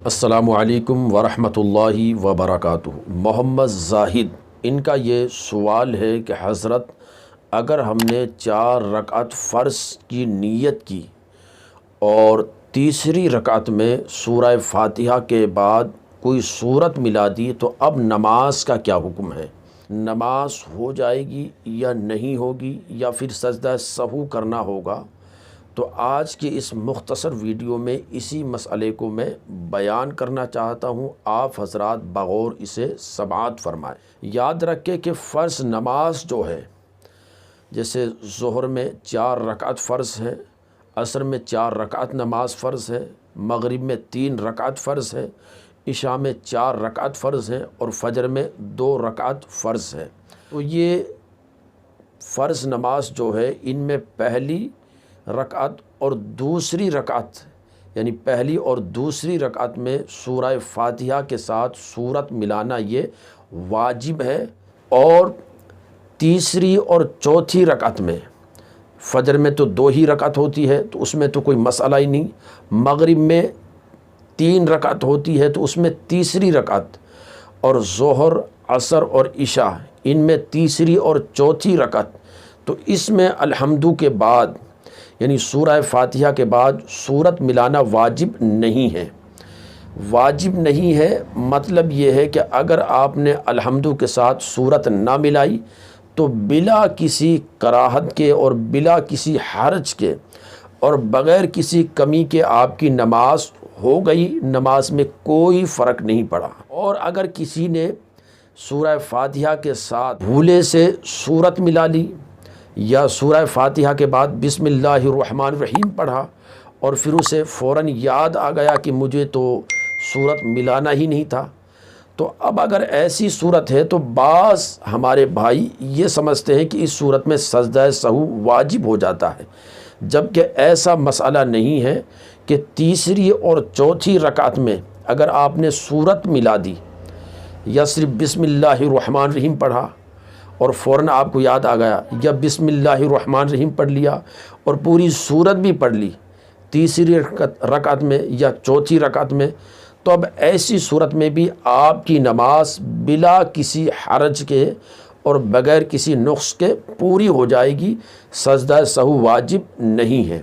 السلام علیکم ورحمۃ اللہ وبرکاتہ۔ محمد زاہد ان کا یہ سوال ہے کہ حضرت اگر ہم نے 4 رکعت فرض کی نیت کی اور تیسری رکعت میں سورہ فاتحہ کے بعد کوئی سورت ملا دی تو اب نماز کا کیا حکم ہے؟ نماز ہو جائے گی یا نہیں ہوگی یا پھر سجدہ سہو کرنا ہوگا؟ تو آج کی اس مختصر ویڈیو میں اسی مسئلے کو میں بیان کرنا چاہتا ہوں، آپ حضرات بغور اسے سماعت فرمائیں۔ یاد رکھیں کہ فرض نماز جو ہے، جیسے ظہر میں 4 رکعت فرض ہے، عصر میں 4 رکعت نماز فرض ہے، مغرب میں 3 رکعت فرض ہے، عشاء میں 4 رکعت فرض ہے اور فجر میں 2 رکعت فرض ہے۔ تو یہ فرض نماز جو ہے ان میں پہلی رکعت اور دوسری رکعت، یعنی پہلی اور دوسری رکعت میں سورہ فاتحہ کے ساتھ سورت ملانا یہ واجب ہے، اور تیسری اور چوتھی رکعت میں، فجر میں تو 2 ہی رکعت ہوتی ہے تو اس میں تو کوئی مسئلہ ہی نہیں، مغرب میں 3 رکعت ہوتی ہے تو اس میں تیسری رکعت، اور ظہر، عصر اور عشاء ان میں تیسری اور چوتھی رکعت، تو اس میں الحمدو کے بعد یعنی سورہ فاتحہ کے بعد سورت ملانا واجب نہیں ہے۔ واجب نہیں ہے مطلب یہ ہے کہ اگر آپ نے الحمدو کے ساتھ سورت نہ ملائی تو بلا کسی کراہت کے اور بلا کسی حرج کے اور بغیر کسی کمی کے آپ کی نماز ہو گئی، نماز میں کوئی فرق نہیں پڑا۔ اور اگر کسی نے سورہ فاتحہ کے ساتھ بھولے سے سورت ملا لی یا سورہ فاتحہ کے بعد بسم اللہ الرحمن الرحیم پڑھا اور پھر اسے فوراً یاد آ گیا کہ مجھے تو سورت ملانا ہی نہیں تھا، تو اب اگر ایسی صورت ہے تو بعض ہمارے بھائی یہ سمجھتے ہیں کہ اس صورت میں سجدہ سہو واجب ہو جاتا ہے، جبکہ ایسا مسئلہ نہیں ہے کہ تیسری اور چوتھی رکعت میں اگر آپ نے سورت ملا دی یا صرف بسم اللہ الرحمن الرحیم پڑھا اور فوراً آپ کو یاد آ گیا، یا بسم اللہ الرحمن الرحیم پڑھ لیا اور پوری سورت بھی پڑھ لی تیسری رکعت میں یا چوتھی رکعت میں، تو اب ایسی صورت میں بھی آپ کی نماز بلا کسی حرج کے اور بغیر کسی نقص کے پوری ہو جائے گی، سجدہ سہو واجب نہیں ہے۔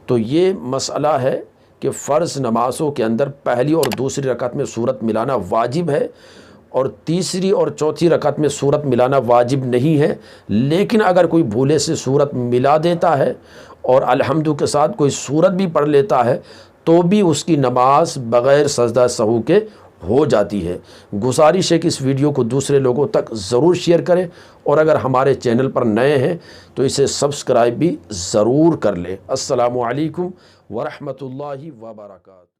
تو یہ مسئلہ ہے کہ فرض نمازوں کے اندر پہلی اور دوسری رکعت میں سورت ملانا واجب ہے اور تیسری اور چوتھی رکعت میں سورت ملانا واجب نہیں ہے، لیکن اگر کوئی بھولے سے سورت ملا دیتا ہے اور الحمدو کے ساتھ کوئی سورت بھی پڑھ لیتا ہے تو بھی اس کی نماز بغیر سجدہ سہو کے ہو جاتی ہے۔ گزارش ہے کہ اس ویڈیو کو دوسرے لوگوں تک ضرور شیئر کریں، اور اگر ہمارے چینل پر نئے ہیں تو اسے سبسکرائب بھی ضرور کر لیں۔ السلام علیکم ورحمۃ اللہ وبرکاتہ۔